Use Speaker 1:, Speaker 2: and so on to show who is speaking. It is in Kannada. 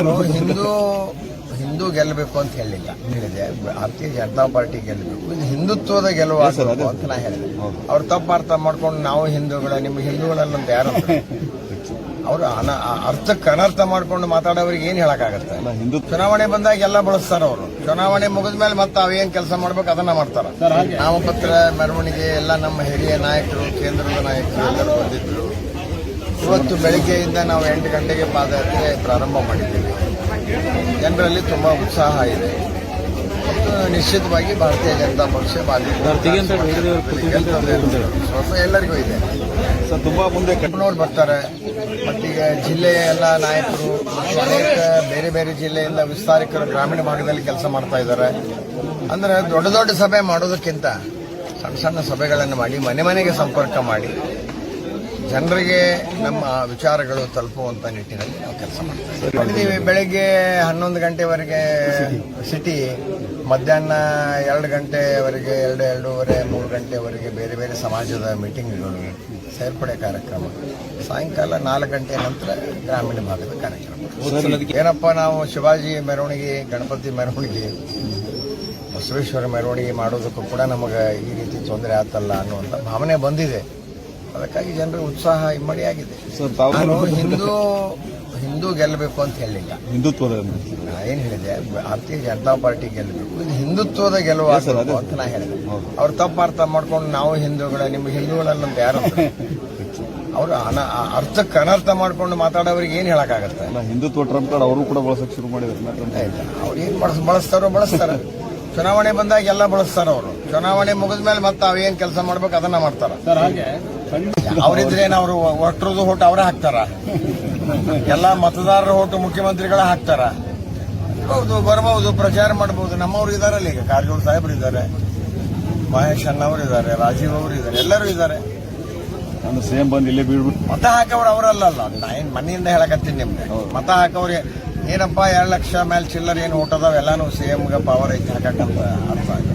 Speaker 1: ನಾನು ಹಿಂದೂ ಗೆಲ್ಲಬೇಕು ಅಂತ ಹೇಳಿಲ್ಲ. ಹೇಳಿದೆ ಭಾರತೀಯ ಜನತಾ ಪಾರ್ಟಿ ಗೆಲ್ಲಬೇಕು, ಇದು ಹಿಂದುತ್ವದ ಗೆಲುವಾಗಬೇಕು ಅಂತ ನಾ ಹೇಳಿದೆ. ಅವ್ರು ತಪ್ಪು ಅರ್ಥ ಮಾಡ್ಕೊಂಡು ನಾವು ಹಿಂದೂಗಳ ನಿಮ್ಗೆ ಹಿಂದೂಗಳನ್ನಂತ ಯಾರು ಅವರು ಅರ್ಥಕ್ಕೆ ಅನರ್ಥ ಮಾಡ್ಕೊಂಡು ಮಾತಾಡೋರಿಗೆ ಏನ್ ಹೇಳಕ್ಕಾಗತ್ತೆ. ಚುನಾವಣೆ ಬಂದಾಗ ಎಲ್ಲ ಬಳಸ್ತಾರ ಅವರು. ಚುನಾವಣೆ ಮುಗಿದ ಮೇಲೆ ಮತ್ತೆ ಅವೇನ್ ಕೆಲಸ ಮಾಡ್ಬೇಕು ಅದನ್ನ ಮಾಡ್ತಾರ. ನಾಮಪತ್ರ ಮೆರವಣಿಗೆ ಎಲ್ಲ ನಮ್ಮ ಹಿರಿಯ ನಾಯಕರು, ಕೇಂದ್ರದ ನಾಯಕರು ಎಲ್ಲರೂ ಬಂದಿದ್ರು. ಇವತ್ತು ಬೆಳಿಗ್ಗೆಯಿಂದ ನಾವು 8 ಗಂಟೆಗೆ ಪಾದಯಾತ್ರೆ ಪ್ರಾರಂಭ ಮಾಡಿದ್ದೇವೆ. ಜನರಲ್ಲಿ ತುಂಬಾ ಉತ್ಸಾಹ ಇದೆ ಮತ್ತು ನಿಶ್ಚಿತವಾಗಿ ಭಾರತೀಯ ಜನತಾ ಪಕ್ಷ ಎಲ್ಲರಿಗೂ ಇದೆ.
Speaker 2: ತುಂಬಾ ಮುಂದೆ
Speaker 1: ಕಂಪನವ್ರು ಬರ್ತಾರೆ. ಮತ್ತೀಗ ಜಿಲ್ಲೆಯ ಎಲ್ಲ ನಾಯಕರು ಅನೇಕ ಬೇರೆ ಬೇರೆ ಜಿಲ್ಲೆಯಿಂದ ವಿಸ್ತಾರಿಕರು ಗ್ರಾಮೀಣ ಭಾಗದಲ್ಲಿ ಕೆಲಸ ಮಾಡ್ತಾ ಇದ್ದಾರೆ. ಅಂದ್ರೆ ದೊಡ್ಡ ದೊಡ್ಡ ಸಭೆ ಮಾಡೋದಕ್ಕಿಂತ ಸಣ್ಣ ಸಣ್ಣ ಸಭೆಗಳನ್ನು ಮಾಡಿ ಮನೆ ಮನೆಗೆ ಸಂಪರ್ಕ ಮಾಡಿ ಜನರಿಗೆ ನಮ್ಮ ವಿಚಾರಗಳು ತಲುಪುವಂತ ನಿಟ್ಟಿನಲ್ಲಿ ನಾವು ಕೆಲಸ ಮಾಡ್ತೀವಿ. ಬೆಳಗ್ಗೆ 11 ಗಂಟೆವರೆಗೆ ಸಿಟಿ, ಮಧ್ಯಾಹ್ನ 2 ಗಂಟೆವರೆಗೆ 2:30, 3 ಗಂಟೆವರೆಗೆ ಬೇರೆ ಬೇರೆ ಸಮಾಜದ ಮೀಟಿಂಗ್ಗಳು, ಸೇರ್ಪಡೆ ಕಾರ್ಯಕ್ರಮ, ಸಾಯಂಕಾಲ 4 ಗಂಟೆ ನಂತರ ಗ್ರಾಮೀಣ ಭಾಗದ ಕಾರ್ಯಕ್ರಮ. ಏನಪ್ಪ ನಾವು ಶಿವಾಜಿ ಮೆರವಣಿಗೆ, ಗಣಪತಿ ಮೆರವಣಿಗೆ, ಬಸವೇಶ್ವರ ಮೆರವಣಿಗೆ ಮಾಡೋದಕ್ಕೂ ಕೂಡ ನಮಗೆ ಈ ರೀತಿ ತೊಂದರೆ ಆತಲ್ಲ ಅನ್ನುವಂಥ ಭಾವನೆ ಬಂದಿದೆ. ಅದಕ್ಕಾಗಿ ಜನರ ಉತ್ಸಾಹ ಇಮ್ಮಡಿಯಾಗಿದೆ. ನಾನು ಹಿಂದೂ ಗೆಲ್ಲಬೇಕು ಅಂತ ಹೇಳಿಲ್ಲ.
Speaker 2: ಹಿಂದುತ್ವದ
Speaker 1: ಏನ್ ಹೇಳಿದೆ ಭಾರತೀಯ ಜನತಾ ಪಾರ್ಟಿ ಗೆಲ್ಲಬೇಕು, ಇದು ಹಿಂದುತ್ವದ ಗೆಲುವಾಗಬೇಕು ಅಂತ ನಾ ಹೇಳಿದೆ. ಅವ್ರು ತಪ್ಪು ಅರ್ಥ ಮಾಡ್ಕೊಂಡು ನಾವು ಹಿಂದೂಗಳ ನಿಮ್ಗೆ ಹಿಂದೂಗಳನ್ನಂತ ಯಾರು ಅವರು ಅರ್ಥಕ್ಕೆ ಅನರ್ಥ ಮಾಡ್ಕೊಂಡು ಮಾತಾಡೋರಿಗೆ ಏನ್ ಹೇಳಕ್ಕಾಗತ್ತೆ.
Speaker 2: ಹಿಂದುತ್ವ ಟ್ರಂಪ್ ಕಾರ್ಡ್ ಅವರು ಕೂಡ ಬಳಸಕ್ಕೆ ಶುರು ಮಾಡಿದ್ದಾರೆ.
Speaker 1: ಅವ್ರು ಏನ್ ಬಳಸ್ತಾರ. ಚುನಾವಣೆ ಬಂದಾಗ ಎಲ್ಲ ಬಳಸ್ತಾರ ಅವರು. ಚುನಾವಣೆ ಮುಗಿದ ಮೇಲೆ ಮತ್ತೆ ಅವೇನ್ ಕೆಲಸ ಮಾಡ್ಬೇಕು ಅದನ್ನ ಮಾಡ್ತಾರ. ಅವರಿದ್ರೇನು ಅವರು ಒಟ್ಟರದು ಓಟು ಅವರೇ ಹಾಕ್ತಾರ. ಎಲ್ಲ ಮತದಾರರ ಓಟು ಮುಖ್ಯಮಂತ್ರಿಗಳ ಹಾಕ್ತಾರ. ಹೌದು, ಬರಬಹುದು, ಪ್ರಚಾರ ಮಾಡಬಹುದು. ನಮ್ಮವ್ರು ಇದಾರಲ್ಲ, ಈಗ ಕಾರಜೋಳ ಸಾಹೇಬ್ರು ಇದ್ದಾರೆ, ಮಹೇಶ್ ಅಣ್ಣವರು ಇದ್ದಾರೆ, ರಾಜೀವ್ ಅವರು ಇದ್ದಾರೆ, ಎಲ್ಲರೂ ಇದ್ದಾರೆ.
Speaker 2: ನಾನು ಸಿಎಂ ಬಂದು ಇಲ್ಲೇ ಬೀಳ್ಬಿಟ್ಟು
Speaker 1: ಮತ ಹಾಕವ್ರು ಅವರಲ್ಲ. ನಾ ಏನ್ ಮನೆಯಿಂದ ಹೇಳಕತ್ತೀನಿ ನಿಮ್ಗೆ. ಮತ ಹಾಕವ್ರಿ ಏನಪ್ಪಾ 2 ಲಕ್ಷ ಮೇಲೆ ಚಿಲ್ಲರ್ ಏನು ಓಟ್ ಅದಾವ ಎಲ್ಲಾನು ಸಿಎಂಗೆ ಪವರ್ ಐತಿ ಹಾಕಕ್ಕಂತ ಅರ್ಥ ಆಗಿದೆ.